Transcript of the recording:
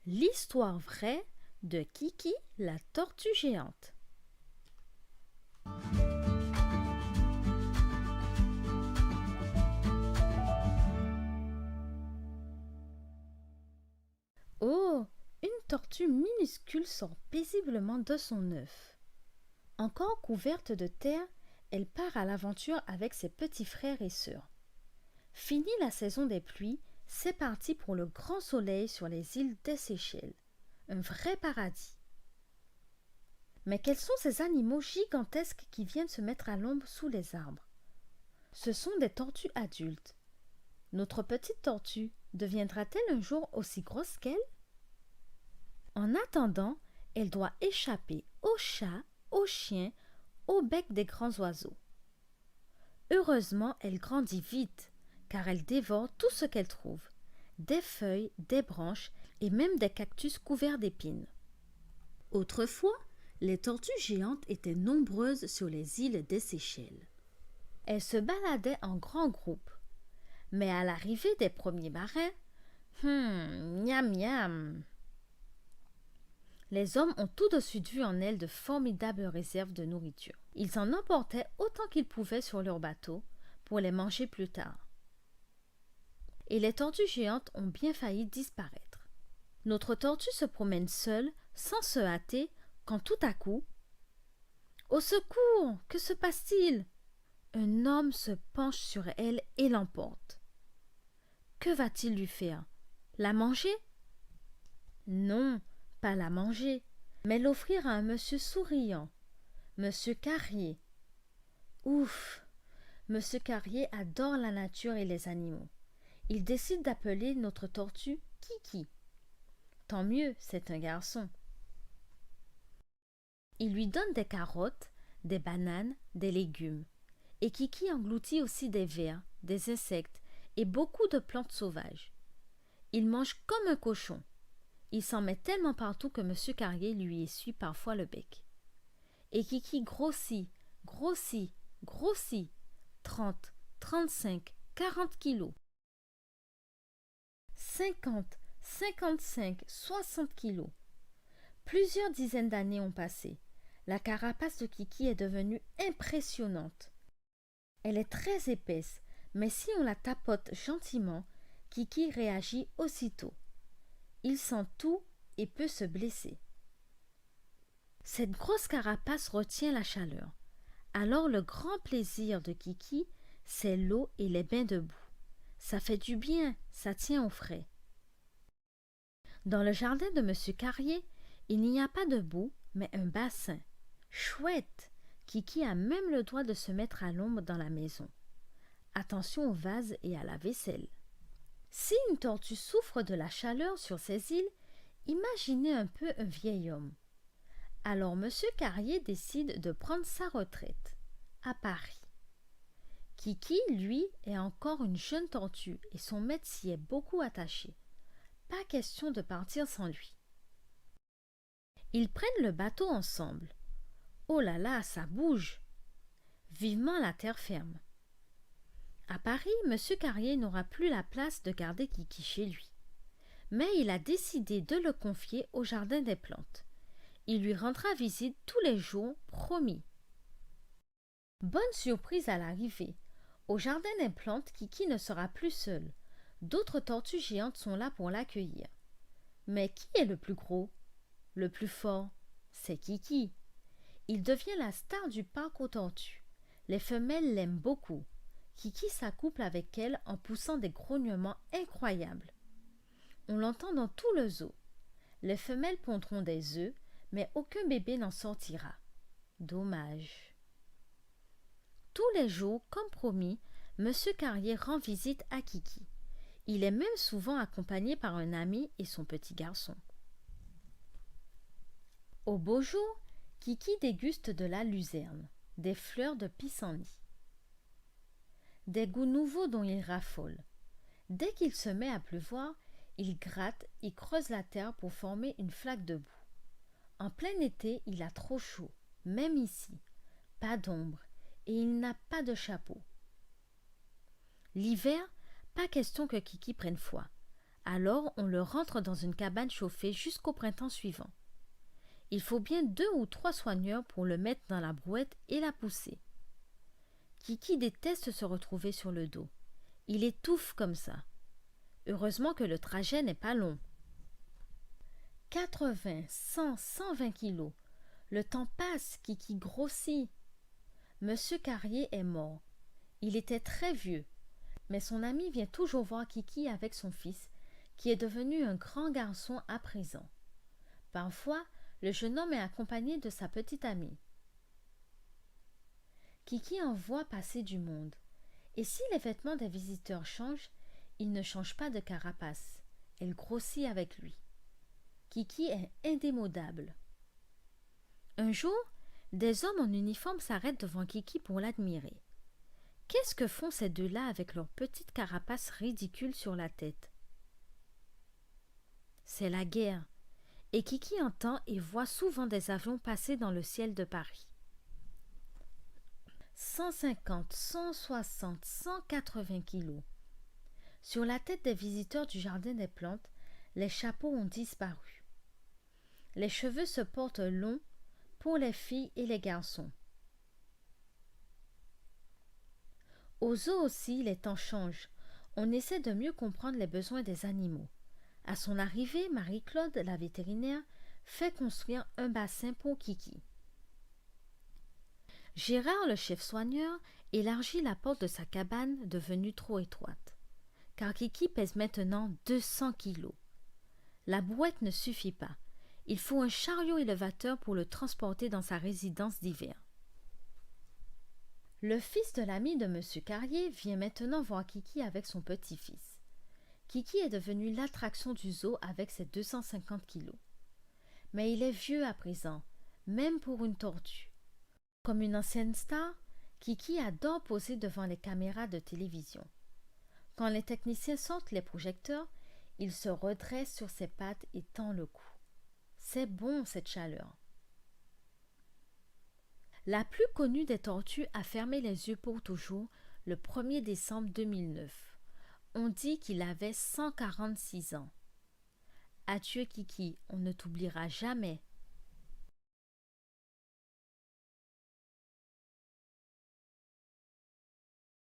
L'histoire vraie de Kiki la tortue géante. Oh, une tortue minuscule sort paisiblement de son œuf. Encore couverte de terre, elle part à l'aventure avec ses petits frères et sœurs. Fini la saison des pluies, c'est parti pour le grand soleil sur les îles des Seychelles. Un vrai paradis. Mais quels sont ces animaux gigantesques qui viennent se mettre à l'ombre sous les arbres? Ce sont des tortues adultes. Notre petite tortue deviendra-t-elle un jour aussi grosse qu'elle? En attendant, elle doit échapper aux chats, aux chiens, au bec des grands oiseaux. Heureusement, elle grandit vite, car elle dévore tout ce qu'elle trouve, des feuilles, des branches et même des cactus couverts d'épines. Autrefois, les tortues géantes étaient nombreuses sur les îles des Seychelles. Elles se baladaient en grands groupes. Mais à l'arrivée des premiers marins, miam miam. Les hommes ont tout de suite vu en elles de formidables réserves de nourriture. Ils en emportaient autant qu'ils pouvaient sur leurs bateaux pour les manger plus tard. Et les tortues géantes ont bien failli disparaître. Notre tortue se promène seule, sans se hâter, quand tout à coup... Au secours! Que se passe-t-il? Un homme se penche sur elle et l'emporte. Que va-t-il lui faire? La manger? Non, pas la manger, mais l'offrir à un monsieur souriant, monsieur Carrier. Ouf! Monsieur Carrier adore la nature et les animaux. Il décide d'appeler notre tortue Kiki. Tant mieux, c'est un garçon. Il lui donne des carottes, des bananes, des légumes. Et Kiki engloutit aussi des vers, des insectes et beaucoup de plantes sauvages. Il mange comme un cochon. Il s'en met tellement partout que monsieur Carrier lui essuie parfois le bec. Et Kiki grossit, grossit, grossit. 30, 35, 40 kilos. 50, 55, 60 kilos. Plusieurs dizaines d'années ont passé. La carapace de Kiki est devenue impressionnante. Elle est très épaisse, mais si on la tapote gentiment, Kiki réagit aussitôt. Il sent tout et peut se blesser. Cette grosse carapace retient la chaleur. Alors le grand plaisir de Kiki, c'est l'eau et les bains de boue. Ça fait du bien, ça tient au frais. Dans le jardin de monsieur Carrier, il n'y a pas de boue, mais un bassin. Chouette! Kiki a même le droit de se mettre à l'ombre dans la maison. Attention aux vases et à la vaisselle. Si une tortue souffre de la chaleur sur ces îles, imaginez un peu un vieil homme. Alors monsieur Carrier décide de prendre sa retraite, à Paris. Kiki, lui, est encore une jeune tortue et son maître s'y est beaucoup attaché. Pas question de partir sans lui. Ils prennent le bateau ensemble. Oh là là, ça bouge! Vivement la terre ferme. À Paris, monsieur Carrier n'aura plus la place de garder Kiki chez lui. Mais il a décidé de le confier au jardin des plantes. Il lui rendra visite tous les jours, promis. Bonne surprise à l'arrivée. Au jardin des plantes, Kiki ne sera plus seule. D'autres tortues géantes sont là pour l'accueillir. Mais qui est le plus gros? Le plus fort? C'est Kiki. Il devient la star du parc aux tortues. Les femelles l'aiment beaucoup. Kiki s'accouple avec elle en poussant des grognements incroyables. On l'entend dans tout le zoo. Les femelles pondront des œufs, mais aucun bébé n'en sortira. Dommage. Tous les jours, comme promis, monsieur Carrier rend visite à Kiki. Il est même souvent accompagné par un ami et son petit garçon. Au beau jour, Kiki déguste de la luzerne, des fleurs de pissenlit. Des goûts nouveaux dont il raffole. Dès qu'il se met à pleuvoir, il gratte et creuse la terre pour former une flaque de boue. En plein été, il a trop chaud, même ici. Pas d'ombre, et il n'a pas de chapeau. L'hiver, pas question que Kiki prenne froid. Alors on le rentre dans une cabane chauffée jusqu'au printemps suivant. Il faut bien 2 ou 3 soigneurs pour le mettre dans la brouette et la pousser. Kiki déteste se retrouver sur le dos. Il étouffe comme ça. Heureusement que le trajet n'est pas long. 80, 100, 120 kilos. Le temps passe, Kiki grossit. Monsieur Carrier est mort. Il était très vieux. Mais son ami vient toujours voir Kiki avec son fils, qui est devenu un grand garçon à présent. Parfois, le jeune homme est accompagné de sa petite amie. Kiki en voit passer du monde. Et si les vêtements des visiteurs changent, il ne change pas de carapace. Elle grossit avec lui. Kiki est indémodable. Un jour, des hommes en uniforme s'arrêtent devant Kiki pour l'admirer. Qu'est-ce que font ces deux-là avec leur petite carapace ridicule sur la tête? C'est la guerre, et Kiki entend et voit souvent des avions passer dans le ciel de Paris. 150, 160, 180 kilos. Sur la tête des visiteurs du jardin des plantes, les chapeaux ont disparu. Les cheveux se portent longs pour les filles et les garçons. Aux zoos aussi, les temps changent. On essaie de mieux comprendre les besoins des animaux. À son arrivée, Marie-Claude, la vétérinaire, fait construire un bassin pour Kiki. Gérard, le chef soigneur, élargit la porte de sa cabane devenue trop étroite, car Kiki pèse maintenant 200 kilos. La brouette ne suffit pas. Il faut un chariot élevateur pour le transporter dans sa résidence d'hiver. Le fils de l'ami de M. Carrier vient maintenant voir Kiki avec son petit-fils. Kiki est devenu l'attraction du zoo avec ses 250 kilos. Mais il est vieux à présent, même pour une tortue. Comme une ancienne star, Kiki adore poser devant les caméras de télévision. Quand les techniciens sortent les projecteurs, il se redresse sur ses pattes et tend le cou. C'est bon cette chaleur. La plus connue des tortues a fermé les yeux pour toujours le 1er décembre 2009. On dit qu'il avait 146 ans. Adieu Kiki, on ne t'oubliera jamais.